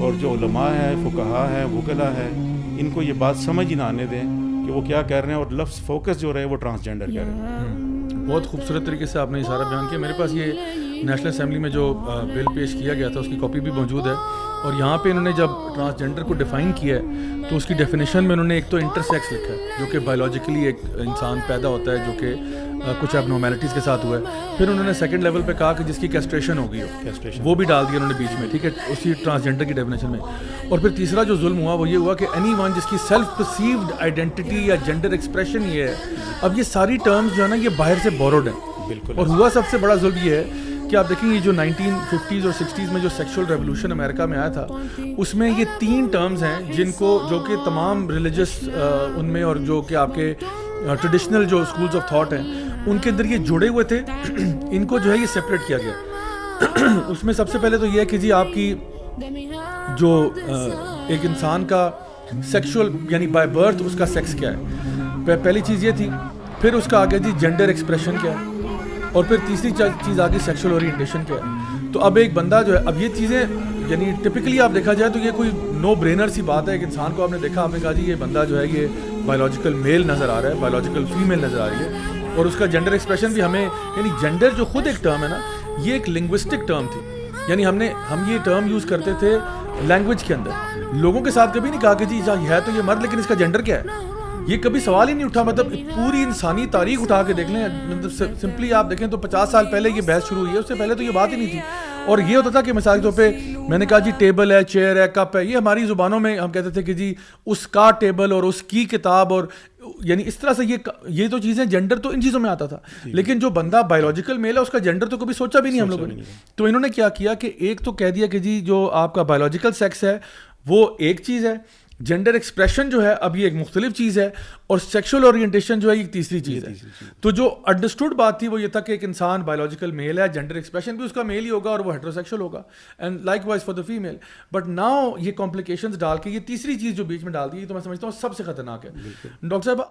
اور جو علماء ہیں، فقہا ہیں، وکلا ہے، ان کو یہ بات سمجھ ہی نہ آنے دیں کہ وہ کیا کہہ رہے ہیں، اور لفظ فوکس جو رہے وہ ٹرانسجینڈر کہہ رہے ہیں. بہت خوبصورت طریقے سے آپ نے یہ سارا بیان کیا. میرے پاس یہ نیشنل اسمبلی میں جو بل پیش کیا گیا تھا اس کی کاپی بھی موجود ہے, اور یہاں پہ انہوں نے جب ٹرانسجینڈر کو ڈیفائن کیا ہے تو اس کی ڈیفینیشن میں انہوں نے ایک تو انٹرسیکس لکھا ہے جو کہ بایولوجیکلی ایک انسان پیدا ہوتا ہے جو کہ کچھ اب نارمیلٹیز کے ساتھ ہوا ہے. پھر انہوں نے سیکنڈ لیول پہ کہا کہ جس کی کیسٹریشن ہو گئی ہو, وہ بھی ڈال دیا انہوں نے بیچ میں, ٹھیک ہے, اسی ٹرانسجینڈر کی ڈیفینیشن میں. اور پھر تیسرا جو ظلم ہوا وہ یہ ہوا کہ اینی ون جس کی سیلف پرسیوڈ آئیڈینٹی یا جینڈر ایکسپریشن یہ ہے. اب یہ ساری ٹرمز جو ہے نا یہ باہر سے بوروڈ ہیں. بالکل. اور ہوا سب سے بڑا ظلم یہ ہے کہ آپ دیکھیں یہ جو 1950s اور 60s میں جو سیکشول ریولوشن امریکہ میں آیا تھا اس میں یہ 3 ٹرمز ہیں جن کو جو کہ تمام ریلیجس ان میں اور جو کہ آپ کے ٹریڈیشنل جو اسکولز آف تھاٹ ہیں ان کے اندر یہ جڑے ہوئے تھے. ان کو جو ہے یہ سپریٹ کیا گیا. اس میں سب سے پہلے تو یہ ہے کہ جی آپ کی جو ایک انسان کا سیکشول یعنی بائی برتھ اس کا سیکس کیا ہے, پہلی چیز یہ تھی. پھر اس کا آگے جی جینڈر ایکسپریشن کیا ہے, اور پھر تیسری چیز آگے سیکشول اورینٹیشن کیا ہے. تو اب ایک بندہ جو ہے, اب یہ چیزیں یعنی ٹپکلی آپ دیکھا جائے تو یہ کوئی نو برینر سی بات ہے. ایک انسان کو آپ نے دیکھا, آپ نے کہا جی یہ بندہ جو ہے یہ بایولوجیکل میل نظر آ رہا ہے, بایولوجیکل فیمیل نظر آ رہی ہے, اور اس کا جینڈر ایکسپریشن بھی ہمیں یعنی جینڈر جو خود ایک ٹرم ہے نا یہ ایک لنگوسٹک ٹرم تھی. یعنی ہم یہ ٹرم یوز کرتے تھے لینگویج کے اندر, لوگوں کے ساتھ کبھی نہیں کہا کہ جی ہے تو یہ مرد لیکن اس کا جینڈر کیا ہے, یہ کبھی سوال ہی نہیں اٹھا. مطلب پوری انسانی تاریخ اٹھا کے دیکھ لیں, مطلب سمپلی آپ دیکھیں تو 50 سال پہلے یہ بحث شروع ہوئی ہے, اس سے پہلے تو یہ بات ہی نہیں تھی. اور یہ ہوتا تھا کہ مثال کے طور پہ میں نے کہا جی ٹیبل ہے, چیئر ہے, کپ ہے, یہ ہماری زبانوں میں ہم کہتے تھے کہ جی اس کا ٹیبل اور اس کی کتاب, اور یعنی اس طرح سے یہ تو چیزیں جینڈر تو ان چیزوں میں آتا تھا. لیکن جو بندہ بایولوجیکل میل ہے اس کا جینڈر تو کبھی سوچا بھی نہیں ہم لوگوں نے. تو انہوں نے کیا کیا کہ ایک تو کہہ دیا کہ جی جو آپ کا بایولوجیکل سیکس ہے وہ ایک چیز ہے, جینڈر ایکسپریشن جو ہے اب یہ ایک مختلف چیز ہے, اور سیکشول اورینٹیشن جو ہے یہ تیسری چیز ہے. تو جو انڈرسٹوڈ بات تھی وہ یہ تھا کہ ایک انسان بایولوجیکل میل ہے, جینڈر ایکسپریشن بھی اس کا میل ہی ہوگا اور وہ ہیٹروسیکشول ہوگا, and like wise for the female. But now یہ کمپلیکیشنز ڈال کے یہ تیسری چیز جو بیچ میں ڈال دی تو میں سمجھتا ہوں سب سے خطرناک ہے. ڈاکٹر صاحب